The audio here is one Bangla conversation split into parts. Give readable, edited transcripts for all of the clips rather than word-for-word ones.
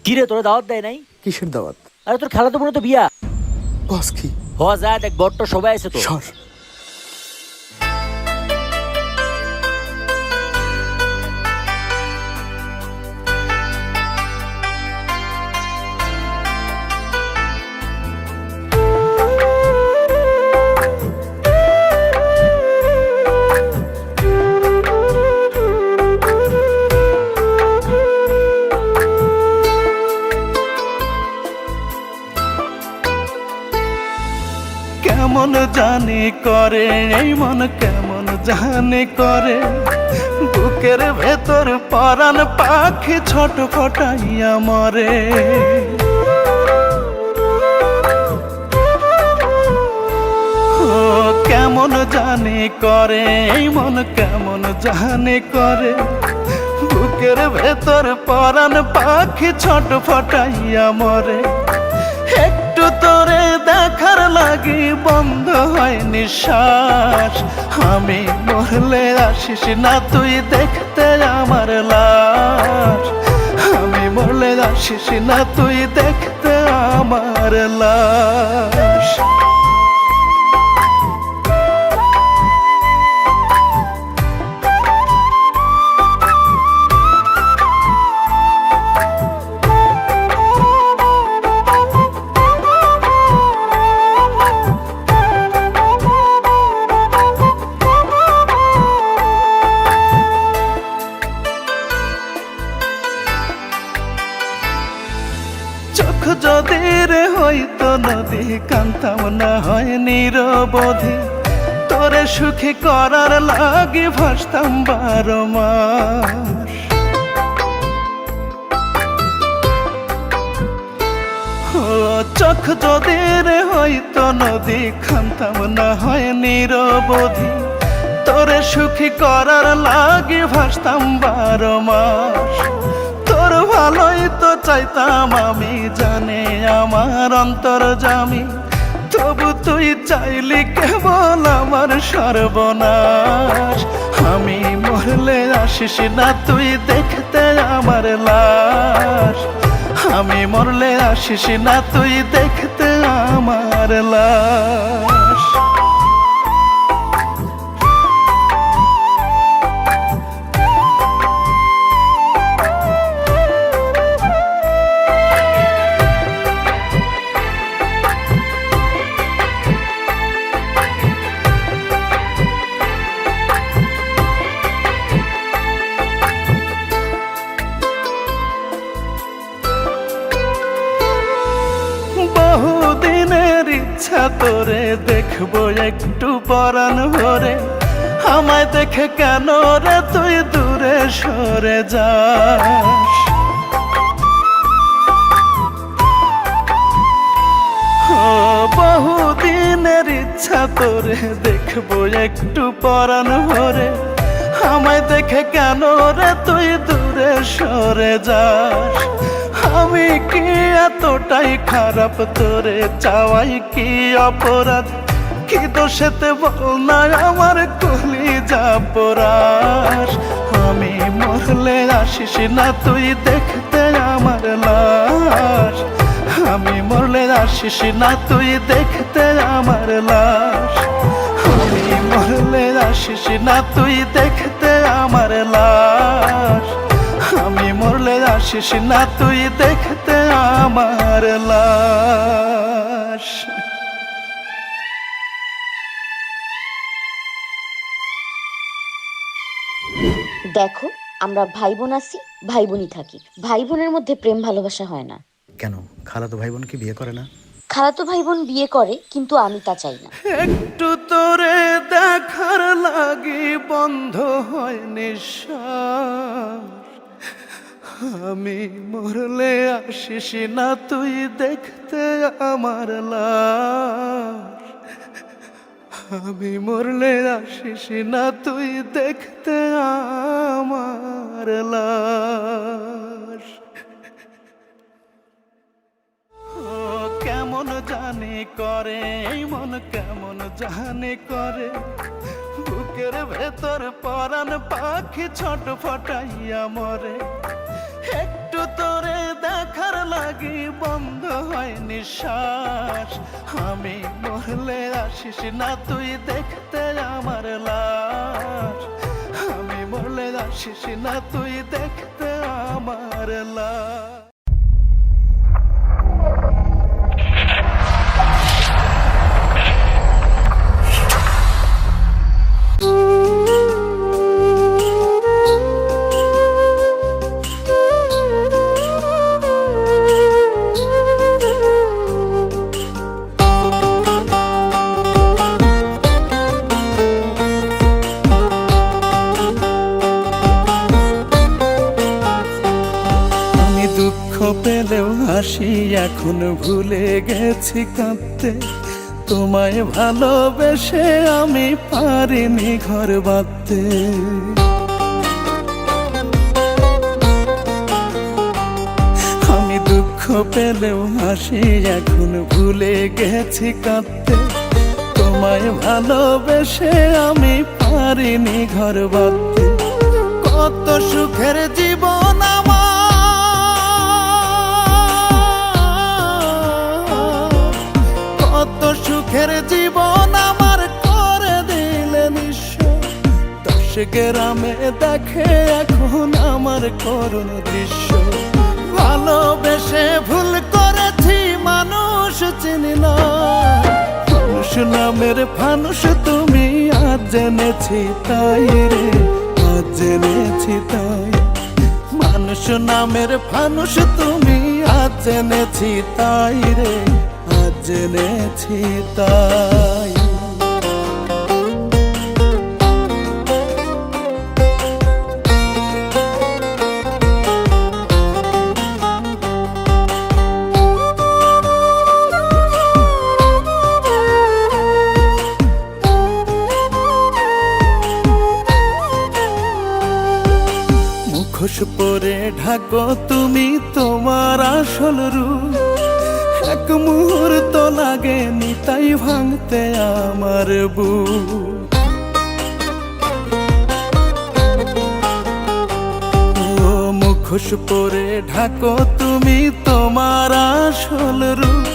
কিরে তোরা দাওয়াত দেয় নাই? কিসের দাওয়াত? আরে তোর খালাতো বোনের তো বিয়া। বস কি? হ যা দেখ, বট্ট সবাই আছে তো। সর। কেমন জানি করে এই মন, কেমন জানি করে বুকের ভেতর পরাণ পাখি ছোট ফটাইয়া মরে। ও কেমন জানি করে এই মন, কেমন জানি করে বুকের ভেতর পরাণ পাখি ছোট ফটাইয়া মরে। একটু তোরে দেখার লাগি বন্ধ হয় নিঃশ্বাস, আমি মরলে আসিস না তুই দেখতে আমার লাশ। আমি মরলে আসিস না তুই দেখতে আমার লাশ। চোখ যদি রে হইতো নদী, কান্তাম না হয় নিরবধি, তোরে সুখী করার লাগি ভাসতাম 12 মাস। ও চোখ যদি রে হইতো নদী, কান্তাম না হয় নিরবধি, তোরে সুখী করার লাগি ভাসতাম 12 মাস। তোর ভালোই তো চাইতাম আমি, জানে আমার অন্তর্যামী, তবু তুই চাইলি কেবল আমার সর্বনাশ। আমি মরলে আসিস না তুই দেখতে আমার লাশ। আমি মরলে আসিস না তুই দেখতে আমার লাশ। বহুদিনের ইচ্ছা তোরে দেখবো একটু পরাণ ভরে, আমায় দেখে কেন রে তুই দূরে সরে যাস। ও বহুদিনের ইচ্ছা তোরে দেখবো একটু পরাণ ভরে, আমায় দেখে কেন রে তুই দূরে সরে যাস। আমি কি এতটাই খারাপ তোরে চাওয়াই কি অপরাধ, কি দোষেতে বল না আমার কলিজা পোড়াস। আমি মরলে আসিস না তুই দেখতে আমার লাশ। আমি মরলে আসিস না তুই দেখতে আমার লাশ। আমি মরলে আসিস না তুই দেখতে আমার লাশ। আমি মরলে আসিস না তুই দেখতে আমার লাশ। দেখো, আমরা ভাই বোন আছি, ভাই বোনই থাকি। ভাই বোনের মধ্যে প্রেম ভালোবাসা হয় না। কেন খালাতো ভাই বোন কি বিয়ে করে না? খালাতো ভাই বোন বিয়ে করে, কিন্তু আমি তা চাই না। একটু তোরে দেখার লাগি বন্ধ হয় নিঃশ্বাস, আমি মরলে আসিস না তুই দেখতে আমার লাশ। আমি মরলে আসিস না তুই দেখতে আমার লাশ। ও কেমন জানি করে এই মন, কেমন জানি করে বুকের ভেতর পরাণ পাখি ছোট ফটাইয়া মরে। একটু তোরে দেখার লাগি বন্ধ হয় নিঃশ্বাস। আমি মরলে আসিস না তুই দেখতে আমার লাশ। আমি মরলে আসিস না তুই দেখতে আমার লাশ। দুঃখ পেলেও হাসি এখন ভুলে গেছি কাঁদতে। তোমায় ভালোবেসে আমি পারিনি ঘর বাঁধতে। আমি দুঃখ পেলেও হাসি এখন ভুলে গেছি কাঁদতে। তোমায় ভালোবেসে আমি পারিনি ঘর বাঁধতে। কত সুখের জীবন আমার, কত সুখের জীবন আমার করে দিলে নিঃস্ব। 10 গ্রামে দেখে এখন আমার করুণ দৃশ্য। ভালোবেসে ভুল করেছি মানুষ চিনি না। মানুষ নামের ফানুষ তুমি আজ জেনেছি তাই রে, আজ জেনেছি তাই। মানুষ নামের ফানুষ তুমি আজ জেনেছি তাই রে, আজ জেনেছি তাই। মুখোশ পরে ঢাকো তুমি তোমার আসল রূপ। এক মুহূর্ত লাগেনি তাই ভাঙতে আমার বুক। ও মুখোশ পরে ঢাকো তুমি তোমার আসল রূপ।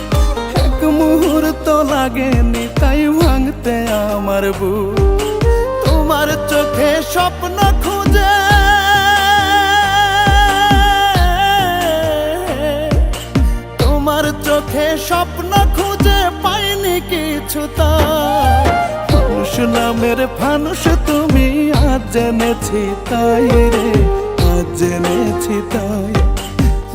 এক মুহূর্ত লাগেনি তাই ভাঙতে আমার বুক। তোমার চোখে স্বপ্ন খুঁজে, তোমার চোখে স্বপ্ন খুঁজে পাইনি কিছু তাই। মানুষ নামের ফানুষ তুমি আজ জেনেছি তাই রে, আজ জেনেছি তাই।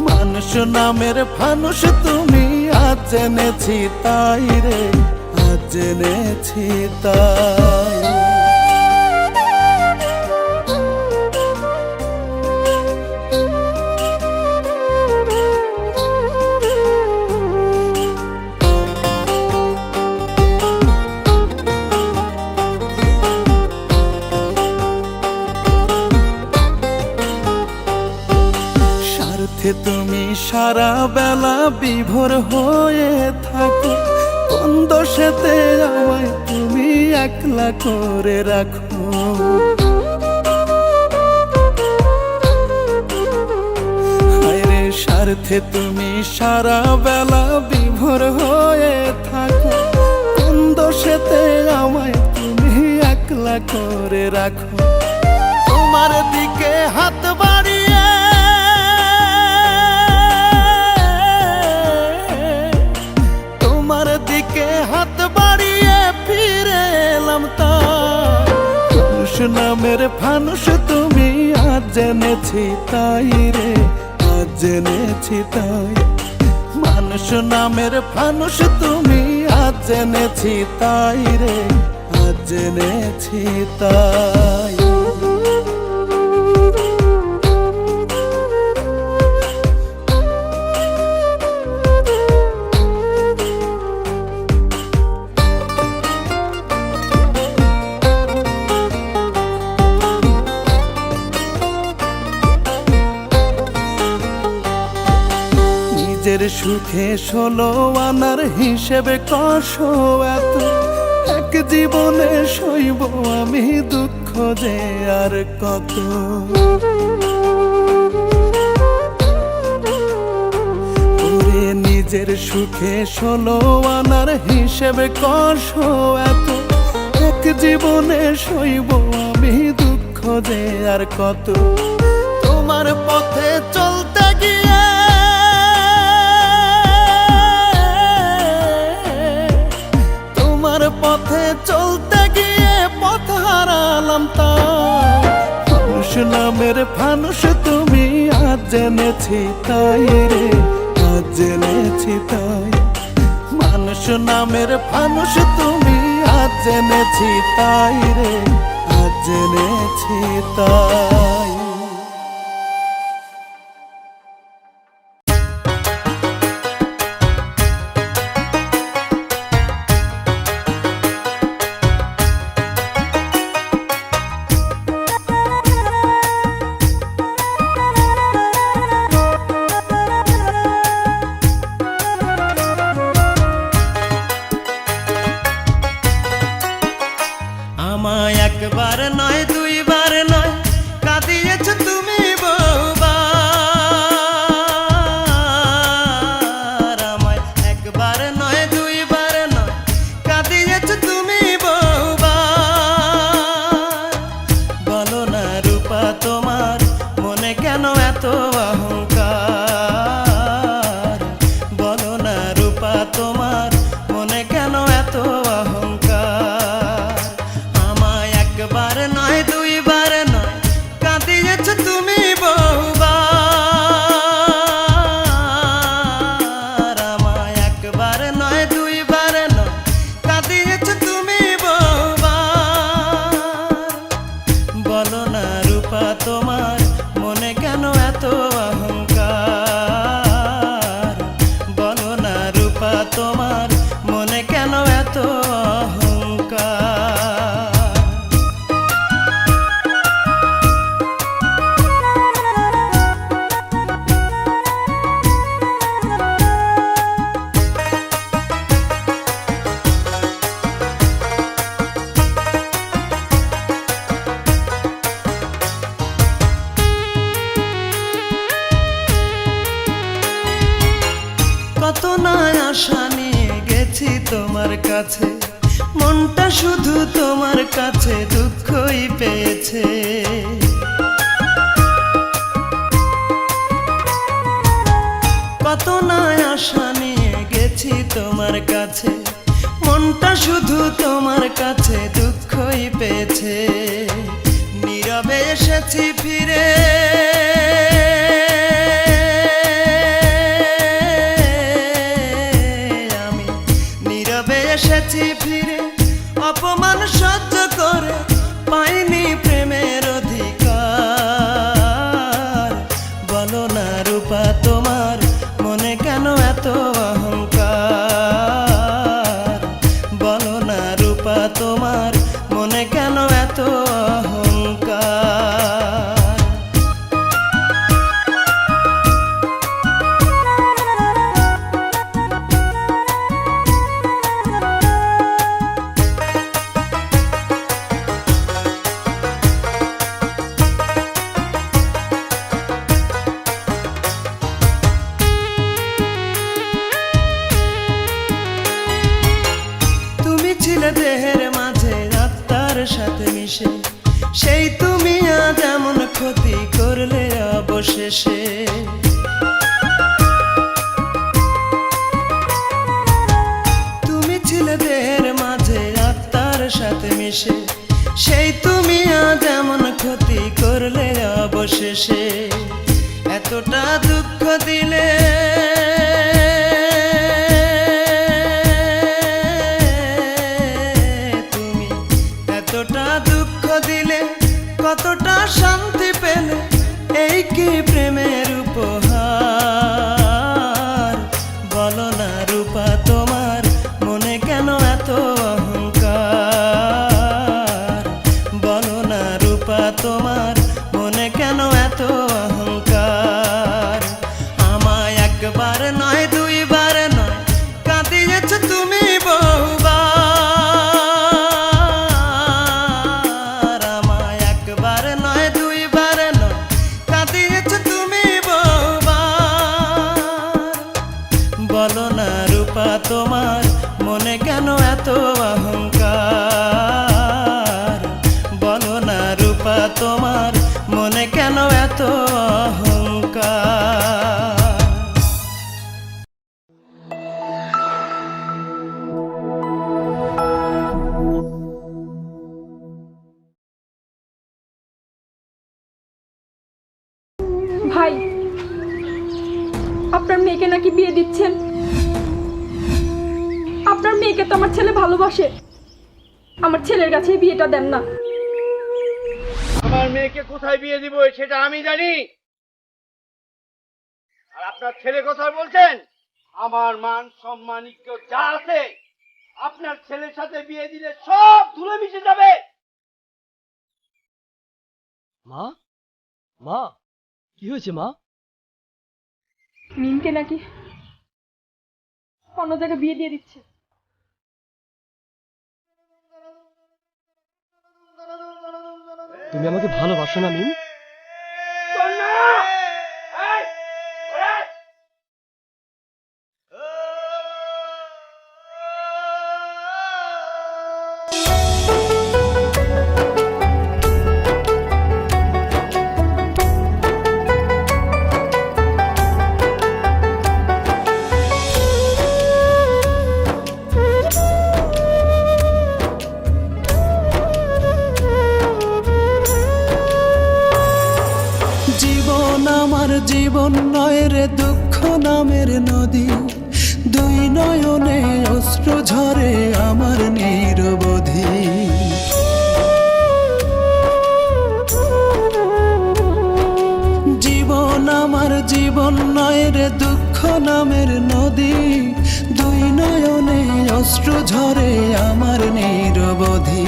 মানুষ নামের ফানুষ তুমি আজ জেনেছি তাই রে, আজ জেনেছি তাই। তুমি সারা বেলা বিভোর হয়ে থাকো। কোন দোষেতে আমায় তুমি একলা করে রাখো। হায়রে স্বার্থে তুমি সারা বেলা বিভোর হয়ে থাকো। কোন দোষেতে আমায় তুমি একলা করে রাখো। তোমার দিকে হাত বাড়িয়ে, তোমার দিকে হাত বাড়িয়ে ফিরে এলাম তাই। মানুষ নামের ফানুষ তুমি আজ জেনেছি তাই রে, আজ জেনেছি তাই। মানুষ নামের ফানুষ তুমি আজ জেনেছি তাই রে, আজ জেনেছি তাই। নিজের সুখে 16 আনার হিসেবে কষো এত। এক জীবনে সইব আমি দুঃখ যে আর কত। নিজের সুখে 16 আনার হিসেবে কষ এত, এক জীবনে সইব আমি দুঃখ যে আর কত। তোমার পথে চলতে গিয়ে তোমার পথে চলতে গিয়ে পথ হারালাম তাই। মানুষ নামের ফানুষ তুমি আজ জেনেছি তাই রে, আজ জেনেছি তাই। মানুষ নামের ফানুষ তুমি আজ জেনেছি তাই রে, আজ জেনেছি তাই। আমায় একবার নয় দুইবার নয় কাঁদিয়েছ তুমি বহুবার। আমায় একবার নয় দুইবার নয় কাঁদিয়েছ তুমি বহুবার। বলো না রূপা তোমার মনে কেন এত অহংকার, বলো না রূপা তোমার মনে কেন এত অহংকার। একবার নয় দুইবার নয় কাঁদিয়েছ তুমি বহুবার। আমায় একবার নয় দুইবার নয় কাঁদিয়েছ তুমি বহুবার। বলো না রূপা তোমার মনে কেন এত অহংকার, বলো না রূপা তোমার মনে কেন এত অহংকার। কত না আশা নিয়ে গেছি তোমার কাছে, মনটা শুধু তোমার কাছে দুঃখই পেয়েছে। কত না আশা নিয়ে গেছি তোমার কাছে, মনটা শুধু তোমার কাছে দুঃখই পেয়েছে। নীরবে এসেছি ফিরে এসেছি ফিরে, অপমান সহ্য করে পাইনি প্রেমের অধিকার। বলো না রূপা তোমার মনে কেন এত অহংকার, বলো না রূপা তোমার মনে কেন এত অহংকার। দেহের মাঝে আত্মার সাথে মিশে, সেই তুমি আজ এমন ক্ষতি করলে অবশেষে। তুমি ছিলে দেহের মাঝে আত্মার সাথে মিশে, সেই তুমি আজ এমন ক্ষতি করলে অবশেষে। এতটা দুঃখ দিলে কতটা শান্তি পেলে, এই কি প্রেমের উপহার। বলো না রূপা তোমার মনে কেন এত অহংকার, বলো না রূপা তোমার মনে কেন এত অহংকার। আমায় একবার নয় দুইবার নয় কাঁদিয়েছ তুমি বহুবার। আমায় একবার নয় দুইবার নয় কাঁদিয়েছ তুমি তোমার মনে কেন এত অহংকার? বলো না রূপা তোমার মনে কেন এত অহংকার? ভাই, আপনার মেয়েকে নাকি বিয়ে দিচ্ছেন। আপনার মেয়েকে তো আমার ছেলে ভালোবাসে। আমার ছেলের কাছে বিয়েটা দেন না। আমার মেয়েকে কোথায় বিয়ে দিব সেটা আমি জানি। আর আপনার ছেলে কথা বলছেন, আমার মান সম্মান ইজ্জত যা আছে আপনার ছেলের সাথে বিয়ে দিলে সব ধুলে মিশে যাবে। মা, মা, কি হয়েছে মা? মিমকে নাকি অন্য জায়গায় বিয়ে দিয়ে দিচ্ছে। তুমি আমাকে ভালোবাসো না মিম? জীবন নয় রে দুঃখ নামের নদী, দুই নয়নে অশ্রু ঝরে আমার নিরবধি। জীবন আমার জীবন নয় রে দুঃখ নামের নদী, দুই নয়নে অশ্রু ঝরে আমার নিরবধি।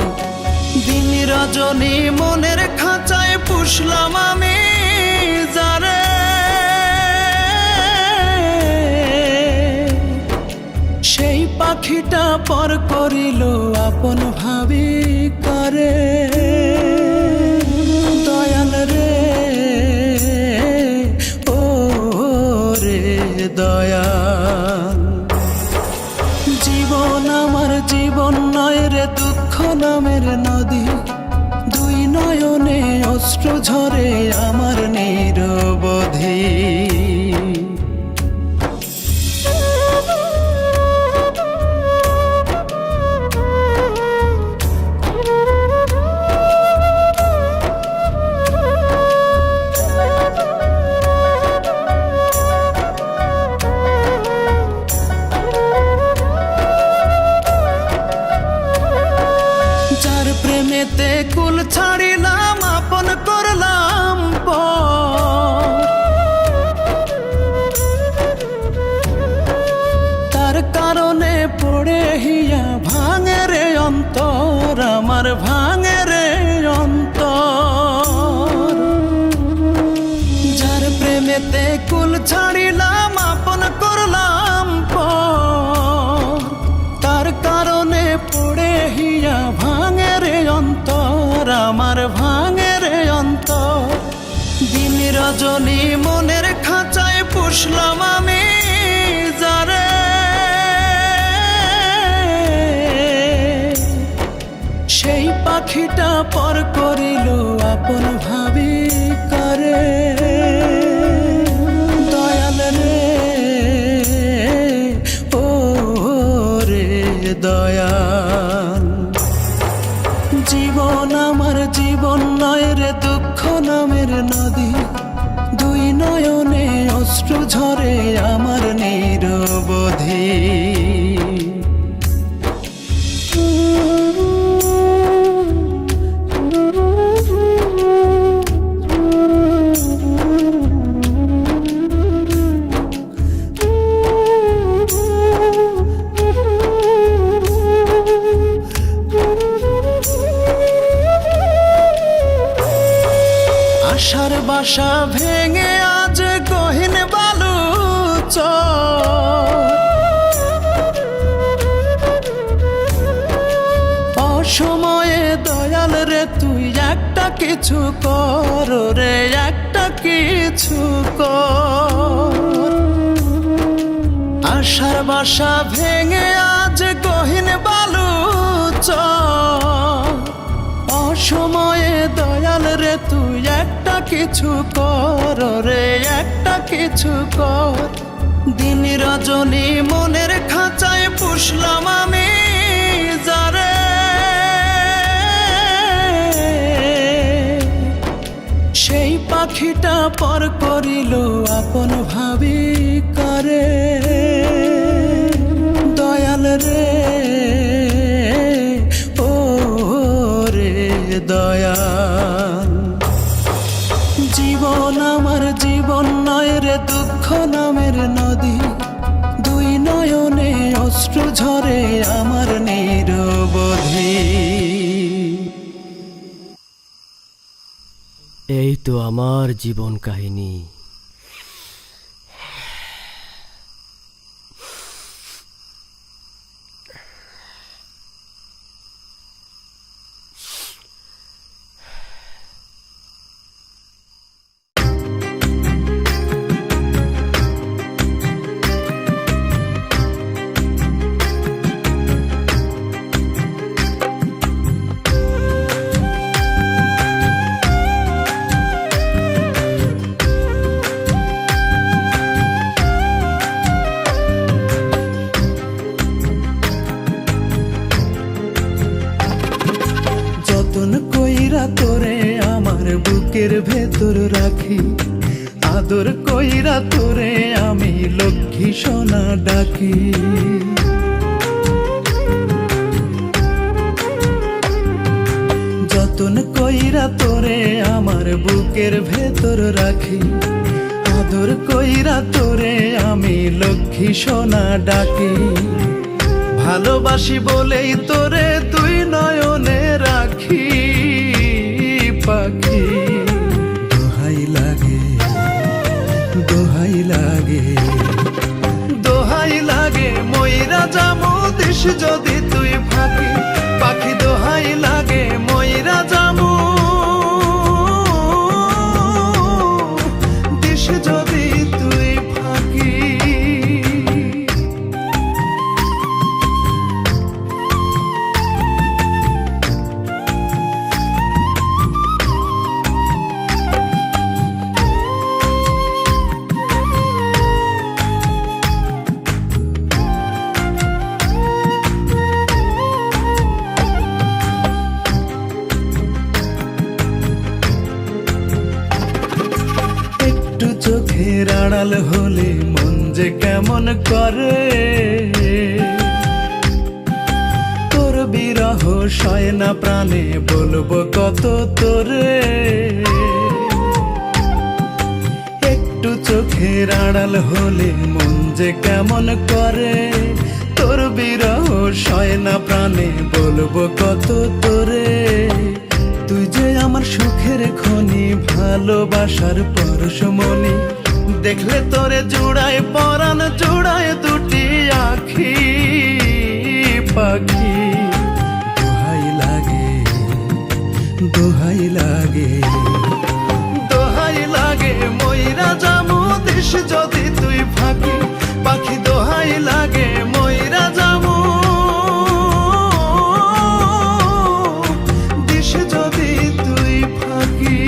দিন রজনী মনের খাঁচায় পুষলাম আমি যারে, সেই পাখিটা পর করিল আপন ভাবি করে। দয়াল রে ও রে দয়াল, জীবন আমার জীবন নয় রে দুঃখ নামের নদী, দুই নয়নে অশ্রু ঝরে আমার নিরবধি। যার প্রেমেতে কুল ছাড়িলাম আপন করলাম পর, তার কারণে পড়ে হিয়া ভাঙে রে অন্তর আমার, ভাঙে রে অন্তর। যার প্রেমেতে কুল ছাড়িলাম আপন করলাম পর, তার কারণে পড়ে হিয়া ভাঙে রে অন্তর আমার, ভাঙে রে অন্তর। দিন রজনী মনের খাঁচায় পুষলাম আমি যারে, সেই পাখিটা পর করিল আপন ভাবি করে। দয়াল রে ও রে দয়াল, জীবন আমার জীবন নয় রে দুঃখ নামের নদী, দুই নয়নে অশ্রু ঝরে আমার নিরবধি। আশার বাসা ভেঙে আজ গহীন বালু চর, অসময়ে দয়াল রে তুই একটা কিছু কর রে, একটা কিছু কর। আশার বাসা ভেঙে আজ গহীন বালু অসময়ে দয়াল রে তুই একটা কিছু কর রে, একটা কিছু কর। দিন রজনী মনের খাঁচায় পুষলাম আমি যারে, সেই পাখিটা পর করিল আপন ভাবি করে। দয়াল রে ও রে দয়াল, জীবন আমার জীবন নয় রে দুঃখ নামের নদী, দুই নয়নে অশ্রু ঝরে আমার নিরবধি। এই তো আমার জীবন কাহিনী। তোরে আমার বুকের ভেতর রাখি, আদর কইরা তোরে আমি লক্ষ্মী সোনা ডাকি। যতন কইরা তোরে আমার বুকের ভেতর রাখি, আদর কইরা তোরে আমি লক্ষ্মী সোনা ডাকি। ভালোবাসি বলেই তোরে তুই নয়নে রাখি পাখি। দোহাই লাগে দোহাই লাগে দোহাই লাগে ময়রা যামো দিস যদি তুই ফাঁকি। পাখি দোহাই লাগে ময়রা যামো দিস যদি তুই ফাঁকি। চোখের আড়াল হলে মন যে কেমন করে, তোর বিরহ সয় না প্রাণে বলবো কত তোরে। একটু চোখের আড়াল হলে মন যে কেমন করে, তোর বিরহ সয় না প্রাণে বলবো কত তোরে। তুই যে আমার সুখের খনি ভালোবাসার পরশমণি, দেখলে তোরে জুড়ায় পরাণ জুড়ায় দুটি আখি পাখি। দোহাই লাগে দোহাই লাগে দোহাই লাগে ময়রা যামো দিস যদি তুই ফাঁকি। পাখি দোহাই লাগে ময়রা যামো দিস যদি তুই ফাঁকি।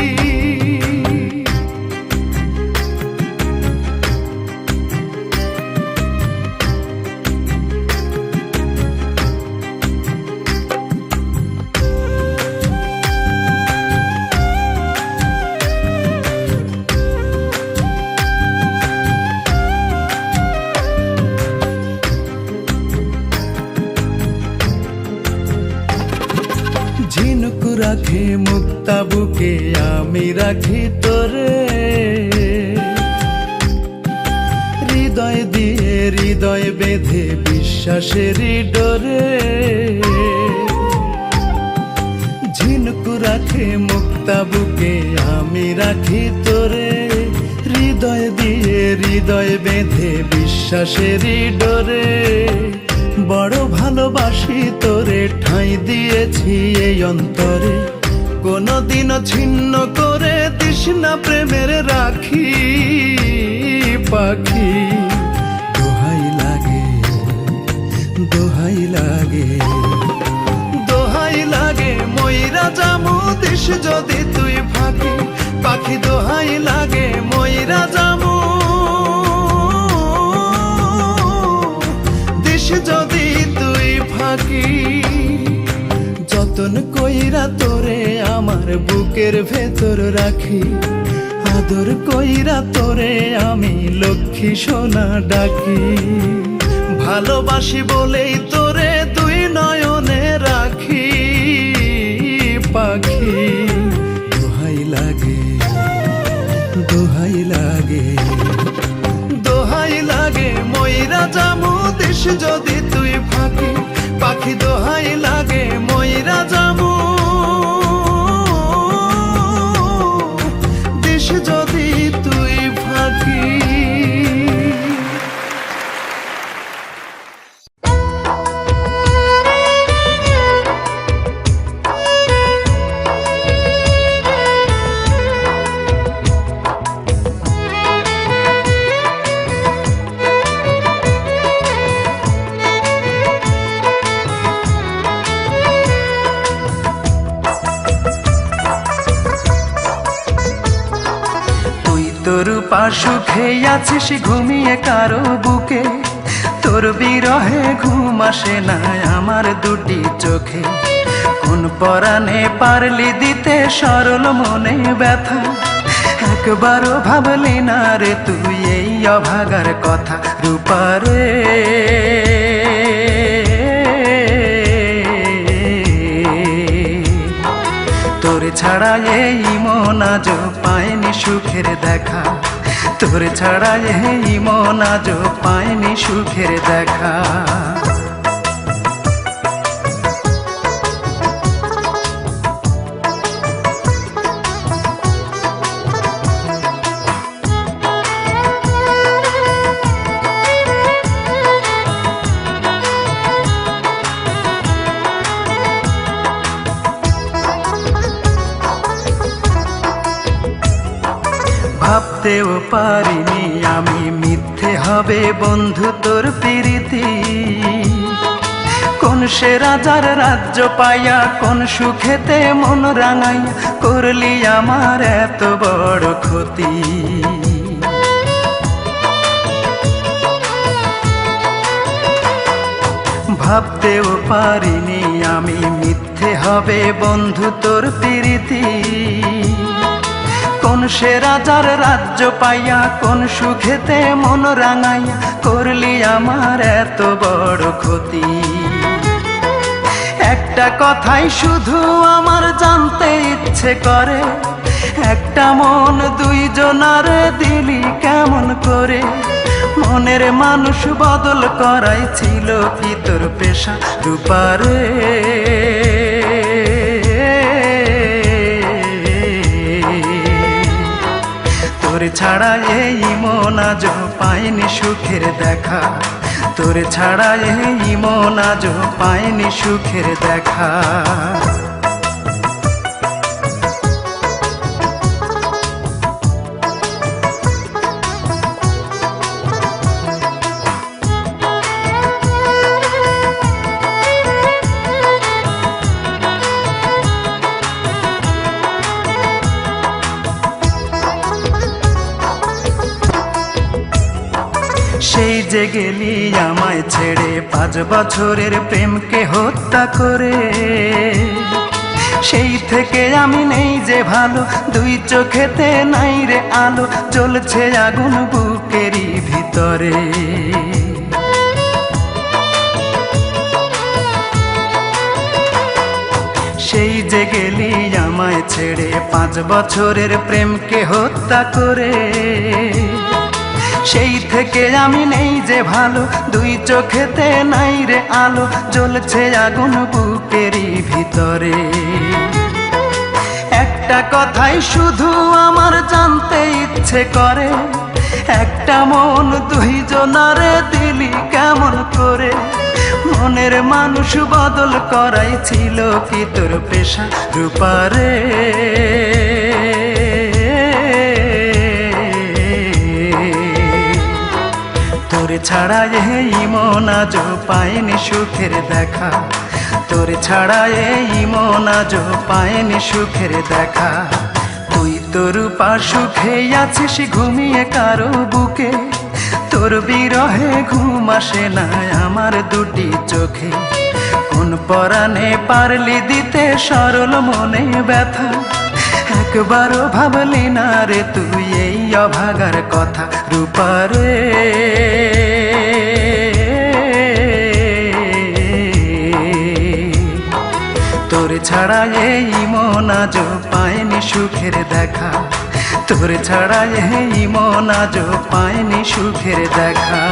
ঝিনুক রাখে মুক্তা বুকে আমি রাখি তোরে, হৃদয় দিয়ে হৃদয় বেঁধে বিশ্বাসেরই ডোরে। ঝিনুক রাখে মুক্তা বুকে আমি রাখি তোরে, হৃদয় দিয়ে হৃদয় বেঁধে বিশ্বাসেরই ডোরে। বড় ভালোবাসি তোরে ঠাঁই দিয়েছি এই অন্তরে, কোনদিনও ছিন্ন করে দিস না প্রেমের রাখি পাখি। দোহাই লাগে যদি তুই ফাঁকি পাখি দোহাই লাগে ময়রা যামু দিস যদি তুই ফাঁকি যতন কইরা তোরে আমার বুকের ভেতর রাখি আদর কইরা তোরে আমি লক্ষ্মী সোনা ডাকি ভালোবাসি বলেই তোরে দুই নয়নে রাখি পাখি দোহাই লাগে দোহাই লাগে দোহাই লাগে ময়রা যামু দিস যদি তুই ফাঁকি পাখি দোহাই লাগে ময়রা যামু দিস যদি তুই ফাঁকি তোর পাশুখে আছিস ঘুমিয়ে কারো বুকে তোর বিরহে ঘুম আসে না আমার দুটি চোখে কোন পরাণে পারলি দিতে সরল মনে ব্যথা একবারও ভাবলি না রে তুই এই অভাগার কথা রূপারে তোর ছাড়া এই মন আজ পায়নি সুখের দেখা তোর ছাড়া এই মন আজ পায়নি সুখের দেখা ভাবতেও পারিনি আমি মিথ্যে হবে বন্ধু তোর প্রীতি কোন সে রাজার রাজ্য পাইয়া কোন সুখেতে মন রাঙাইয়া করলি আমার এত বড় ক্ষতি ভাবতেও পারিনি আমি মিথ্যে হবে বন্ধু তোর প্রীতি কোন সে রাজার রাজ্য পাইয়া কোন সুখেতে মন রাঙাইয়া করলি আমার এত বড় ক্ষতি একটা কথাই শুধু আমার জানতে ইচ্ছে করে একটা মন দুইজনার দিলি কেমন করে মনের মানুষ বদল করাই ছিল কি তোর পেশা রূপারে তোর ছাড়া এই মন আজ পায়নি সুখের দেখা তোর ছাড়া এই মন আজ পায়নি সুখের দেখা সেই যে গেলি আমায় ছেড়ে 5 বছরের প্রেমকে হত্যা করে সেই থেকে আমি নেই যে ভালো দুই চোখেতে নাই রে আলো জ্বলছে আগুন বুকেরই ভিতরে সেই যে গেলি আমায় ছেড়ে 5 বছরের প্রেমকে হত্যা করে সেই থেকে আমি নেই যে ভালো দুই চোখেতে নাই রে আলো জ্বলছে আগুন বুকেরই ভিতরে একটা কথাই শুধু আমার জানতে ইচ্ছে করে একটা মন দুইজনারে দিলি কেমন করে মনের মানুষ বদল করাই ছিল কি তোর পেশা রূপারে তোর ছাড়া এই মন আজ পায়নি সুখের দেখা তোর ছাড়া এই মন আজও পায়নি সুখের দেখা। তুই তোর সুখে আছিস ঘুমিয়ে কারো বুকে, তোর বিরহে ঘুম আসে না আমার দুটি চোখে। কোন পরাণে পারলি দিতে সরল মনে ব্যথা, একবারও ভাবলি না রে তুই এই অভাগার কথা। রূপারে তোর ছাড়া এই মন আজও পায়নি সুখের দেখা, তোর ছাড়া এই মন আজও পায়নি সুখের দেখা।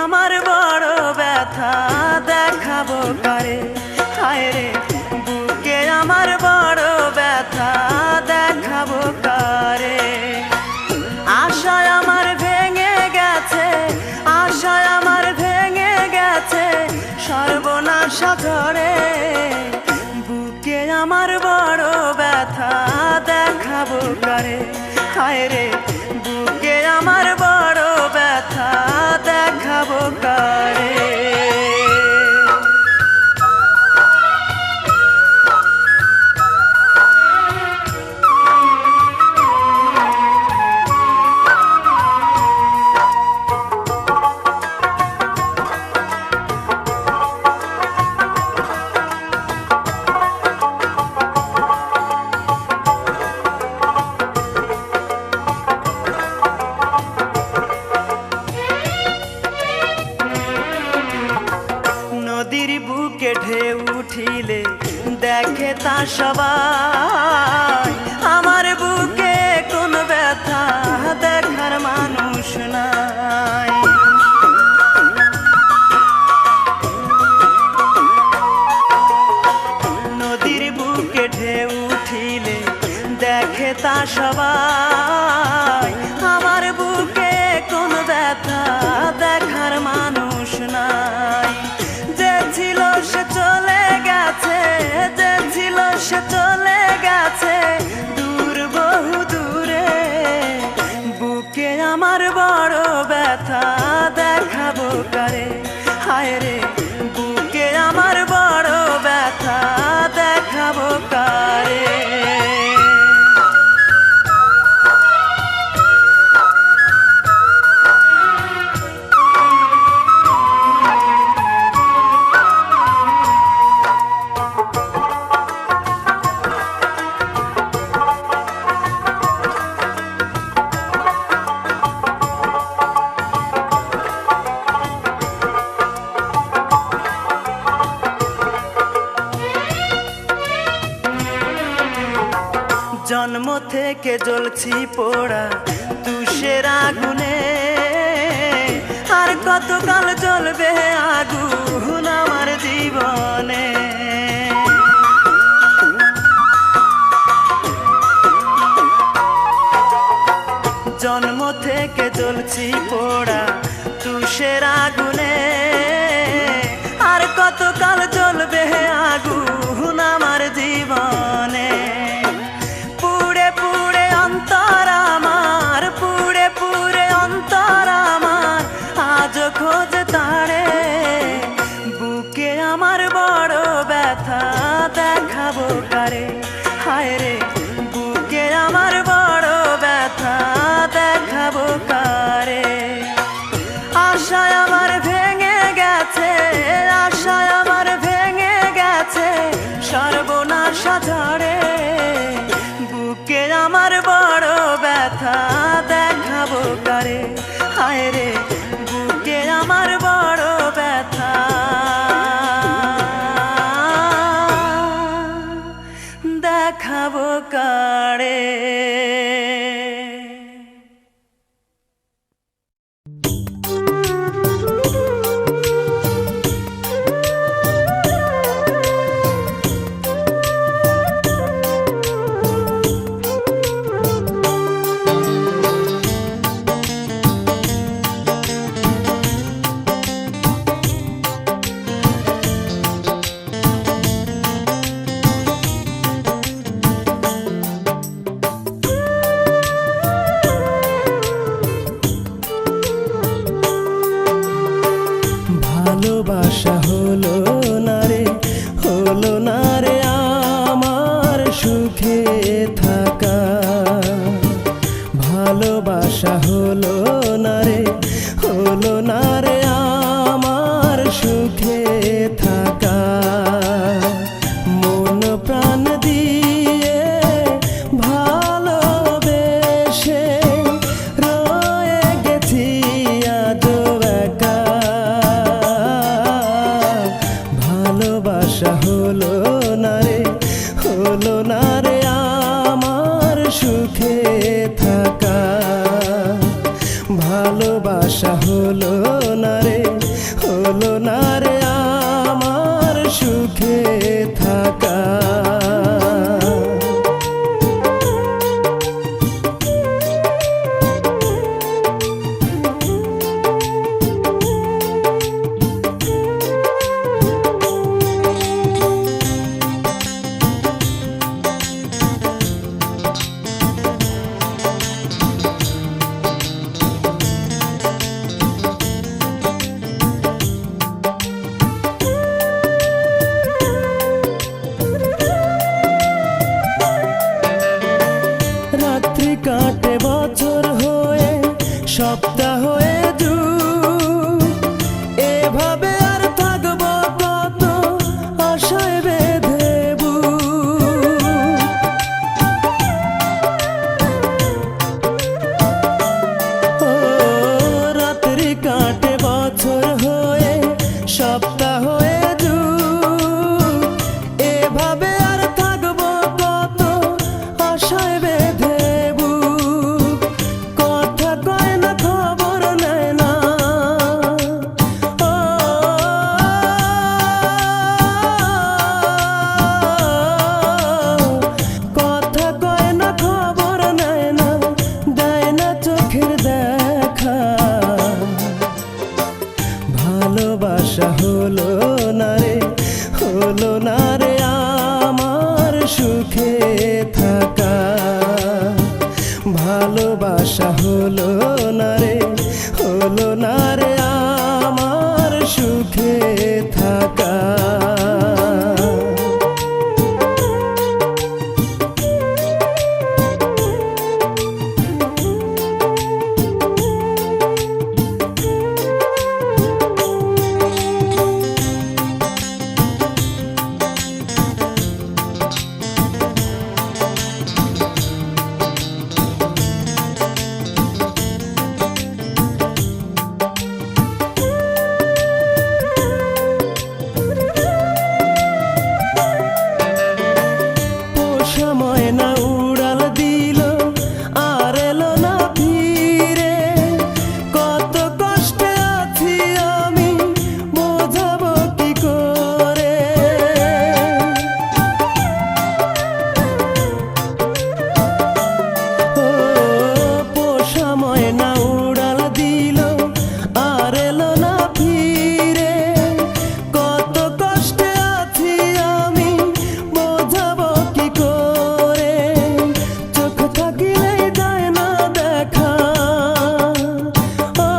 আমার বড় ব্যথা দেখাবো কারে, হায় রে বুকে আমার বড় ব্যথা দেখাবো কারে। আশায় আমার ভেঙে গেছে, আশায় আমার ভেঙে গেছে সর্বনাশা ঝরে। বুকে আমার বড় ব্যথা দেখাবো কারে, হায় রে বুকে আমার বড় ব্যথা দেখাবো কারে। নদীর বুকে ঢেউ উঠিলে দেখে তা সবাই, আমার বুকে কোন ব্যথা দেখার মানুষ নাই। নদীর বুকে ঢেউ উঠিলে দেখে তা সবাই, আমার বুকে কোন ব্যথা দেখার মানুষ নাই। যে ছিল সে চলে গেছে, যে ছিল সে চলে গেছে দূর বহু দূরে। বুকে আমার বড় ব্যথা দেখাবো কারে, হায় রে বুকে আমার বড় ব্যথা দেখাবো কারে। জন্ম থেকে জ্বলছি পোড়া তুষের আগুনে, আর কতকাল জ্বলবে আগুন আমার জীবনে। জন্ম থেকে জ্বলছি পোড়া তুষের আগুনে, আর কতকাল জ্বলবে আগুন আমার জীবনে। পুড়ে পুড়ে অন্তর আমার, পুড়ে পুড়ে অন্তর আমার আজ খোঁজ তারে। বুকে আমার বড় ব্যথা দেখাবো কারে, হায় রে বুকে আমার বড় ব্যথা দেখাবো কারে। আশায় আমার ভেঙে গেছে, আশায় আমার ভেঙে গেছে সর্বনাশা ঝরে। বুকে আমার বড় ব্যথা দেখাবো কারে, হায় রে বুকে আমার বড় ব্যথা দেখাবো কারে। হলো না রে আমার সুখে থাকা, ভালোবাসা হলো না রে, হলো না রে আমার সুখে থাকা। মন প্রাণ দিয়ে ভালোবেসে রয়ে গেছি আজ একা, ভালোবাসা হলো না রে, হলো না রে আমার সুখে থাকা, ভালোবাসা হলো না রে, হলো না রে আমার সুখে থাকা। রাত্রি কাটে বছর হয়ে, সপ্তাহ হয়ে যুগ, এভাবে আর থাকবো কত আশায় বেঁধে বুক। ও রাত্রি কাটে বছর হয়ে, সপ্তাহ হয়ে যুগ, এভাবে আর থাকবো কত আশায় বেঁধে বুক। কথা কয় না, খবর নেয় না, ও কথা কয় না, খবর নেয় না, দেয় না চোখের দেখা। ভালোবাসা হলো না রে, হলো না রে আমার সুখে থাকা, ভালোবাসা হলো না রে, হলো না রে আমার সুখে থাকা। সময় না উড়াল দিল আর এলো না ফিরে, কত কষ্টে আছি আমি বোঝাবো কি করে। ও সময় না উড়াল দিল আর এলো না ফিরে, কত কষ্টে আছি আমি বোঝাবো কি করে। চোখ থাকিলেই যায় না দেখা, ও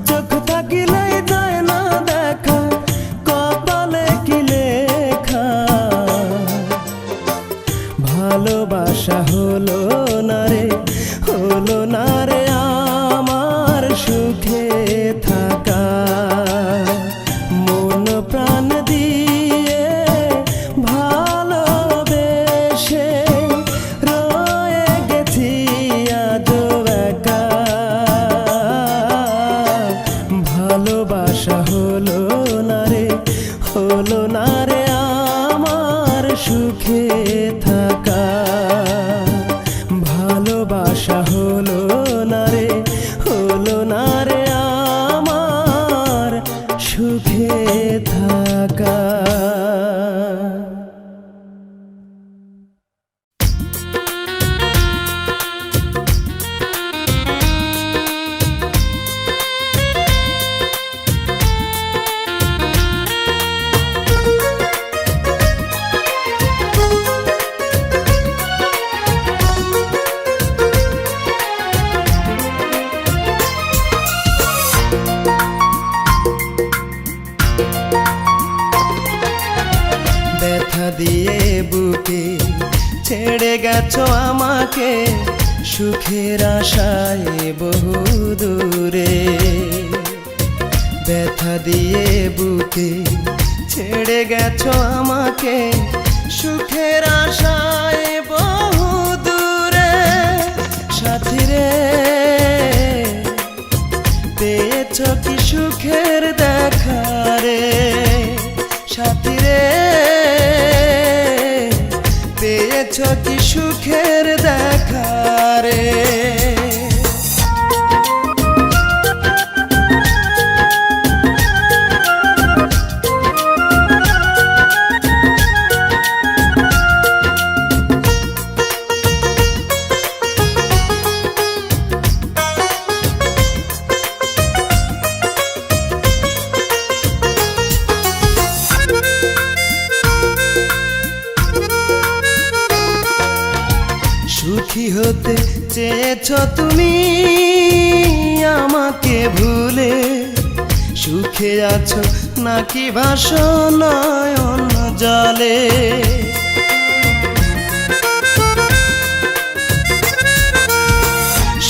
চোখ থাকিলেই যায় না দেখা, কপালে কি লেখা। ভালোবাসা হলো না রে, হলো না রে আমার সুখে থাকা। মন প্রাণ দিয়ে ভালোবেসে রয়ে গেছি আজ একা, ভালোবাসা হলো না রে, হলো না রে আমার সুখে থাকা, ভালোবাসা হলো না রে, হলো না রে আমার সুখে থাকা। গেছো আমাকে সুখের আশায় বহু দূরে, ব্যথা দিয়ে বুকে ছেড়ে গেছো আমাকে সুখের আশায় বহু দূরে। সাথী রে, পেয়েছো কি সুখের দেখা রে? সাথী রে, পেয়েছো কি সুখের দেখা রে? সুখী হতে চেয়েছো তুমি আমাকে ভুলে, সুখে আছো নাকি ভাসো নয়ন জলে?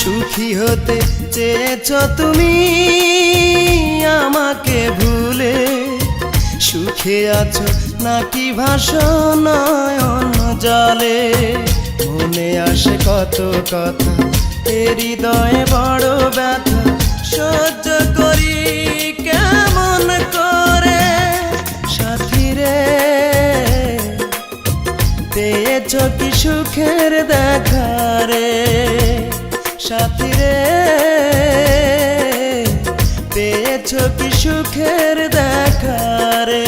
সুখী হতে চেয়েছো তুমি আমাকে ভুলে, সুখে আছো নাকি ভাসো নয়ন জলে? মনে আসে কত কথা, এ হৃদয়ে বড় ব্যথা, সহ্য করি কেমন করে? সাথী রে, পেয়েছো কি সুখের দেখা রে? সাথী রে, পেয়েছো কি সুখের দেখা রে?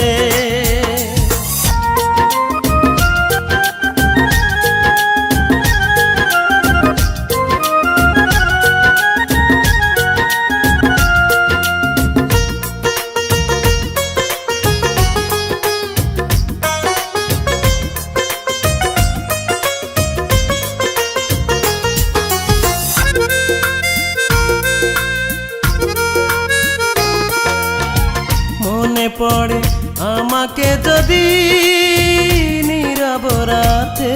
মনে পড়ে আমাকে যদি নীরব রাতে,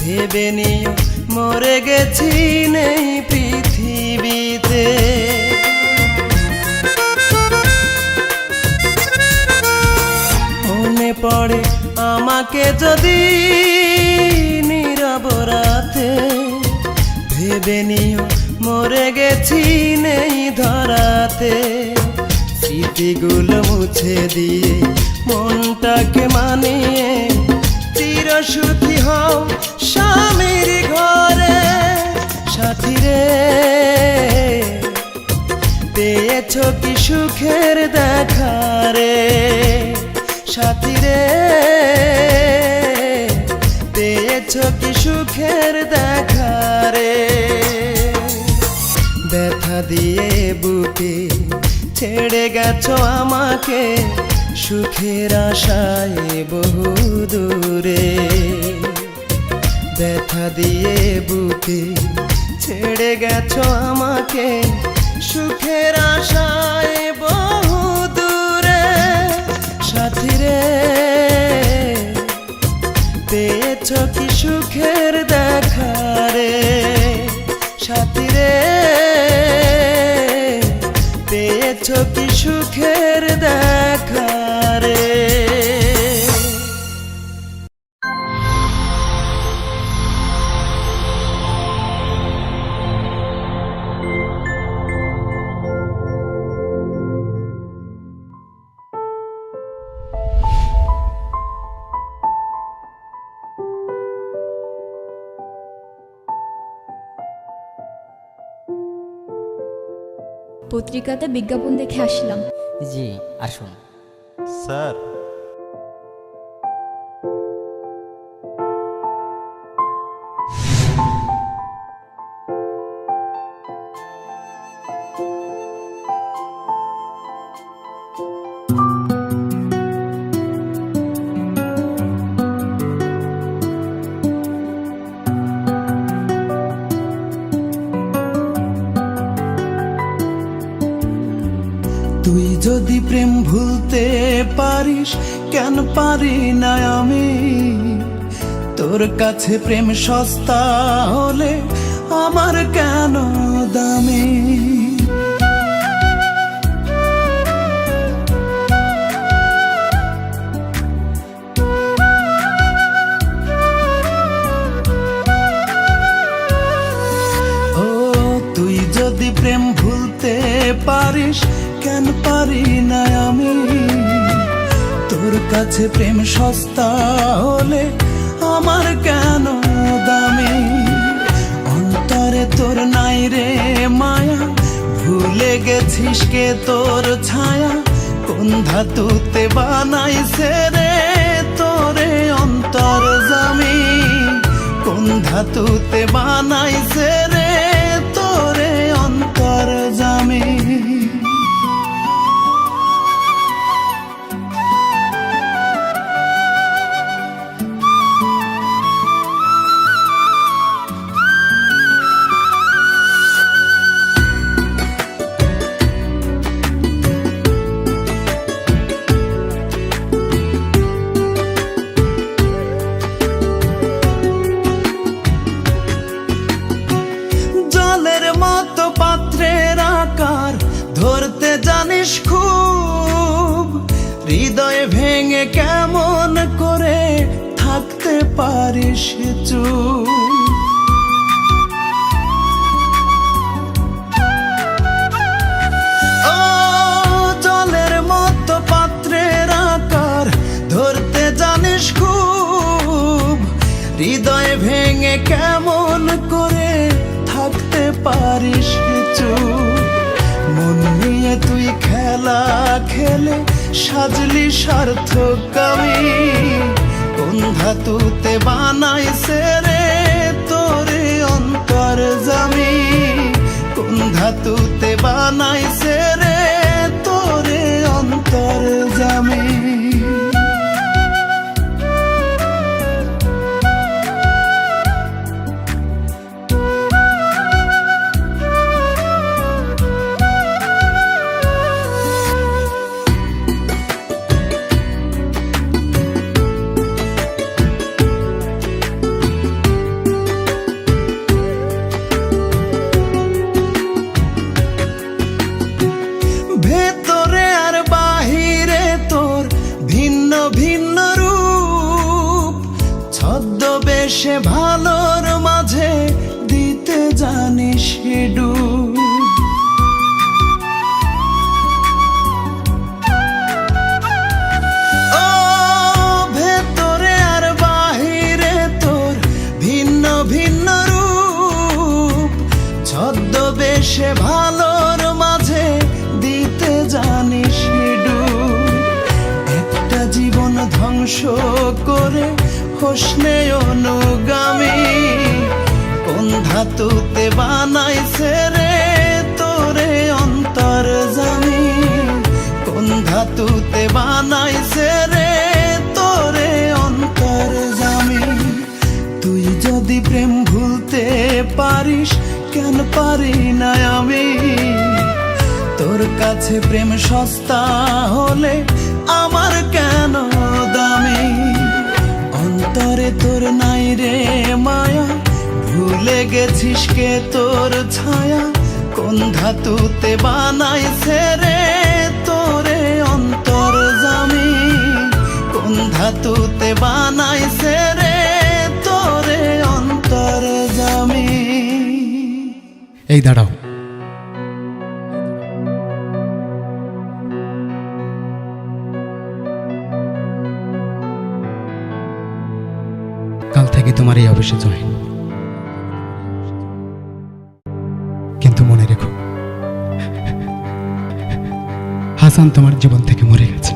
ভেবে নিও মরে গেছি নেই পৃথিবীতে। মনে পড়ে আমাকে যদি নীরব রাতে, ভেবে নিও মরে গেছি নেই ধরাতে। স্মৃতিগুলো মুছে দিয়ে মনটাকে মানিয়ে চির সুখী হও স্বামীর ঘরে। সাথী রে, পেয়েছো কি সুখের দেখা রে? সাথী রে, পেয়েছো কি সুখের দেখা রে? ব্যথা দিয়ে বুকে ছেড়ে গেছো আমাকে সুখের আশায় বহু দূরে, ব্যথা দিয়ে বুকে ছেড়ে গেছো আমাকে সুখের আশায় বহু দূরে। সাথী রে, পেয়েছো কি সুখের দেখা রে? সাথী রে, পেয়েছো কি সুখের দেখা রে? পত্রিকাতে বিজ্ঞাপন দেখে আসলাম। জি আসুন। স্যার, তুই যদি প্রেম ভুলতে পারিস, কেন পারি না আমি? তোর কাছে প্রেম সস্তা হলে আমার কেন দামি? ও তুই যদি প্রেম ভুলতে পারিস, কেন পারি না আমি? তোর কাছে প্রেম সস্তা হলে আমার কেন দামি? অন্তরে তোর নাই রে মায়া, ভুলে গেছিস কে তোর ছায়া? কোন ধাতুতে বানাইছে রে তোরে অন্তর জামি? কোন ধাতুতে বানাইছে রে তোরে অন্তর জামি? জলের মতো পাত্রের আকার ধরতে জানিস খুব, হৃদয় ভেঙে কেমন করে থাকতে পারিস চুপ? ও জলের মতো পাত্রের আকার ধরতে জানিস খুব, হৃদয় ভেঙে কেমন করে থাকতে পারিস চুপ? মন নিয়ে তুই খেলা খেলে সাজলি সার্থকামী। কোন ধাতুতে বানাইছে রে তোরে অন্তর জামি? কোন ধাতুতে বানাইছে রে তোরে অন্তর জামি? ভেতরে আর বাহিরে তোর ভিন্ন ভিন্ন রূপ, ছদ্মবেশে ভালোর মাঝে দিতে জানিস ডুব। ও ভেতরে আর বাহিরে তোর ভিন্ন ভিন্ন রূপ, ছদ্মবেশে ভালোর মাঝে দিতে জানিস ডুব। একটা জীবন ধ্বংস করে হোসনে অনুগামী। কোন ধাতুতে বানাইছে রে তোরে অন্তর জামি? কোন ধাতুতে বানাইছে রে তোরে অন্তর জামি? তুই যদি প্রেম ভুলতে পারিস, কেন পারি না আমি? তোর কাছে প্রেম সস্তা হলে আমার কেন দামি? অন্তরে তোর নাই রে মায়া, ভুলে গেছিস কে তোর ছায়া? কোন ধাতুতে বানাইছে রে তোরে অন্তর জামি? কোন ধাতুতে বানাইছে রে তোরে অন্তর জামি? এই দাঁড়াও, কাল থেকে তোমার এই অফিসে জয়েন। কিন্তু মনে রেখো, হাসান তোমার জীবন থেকে মরে গেছে।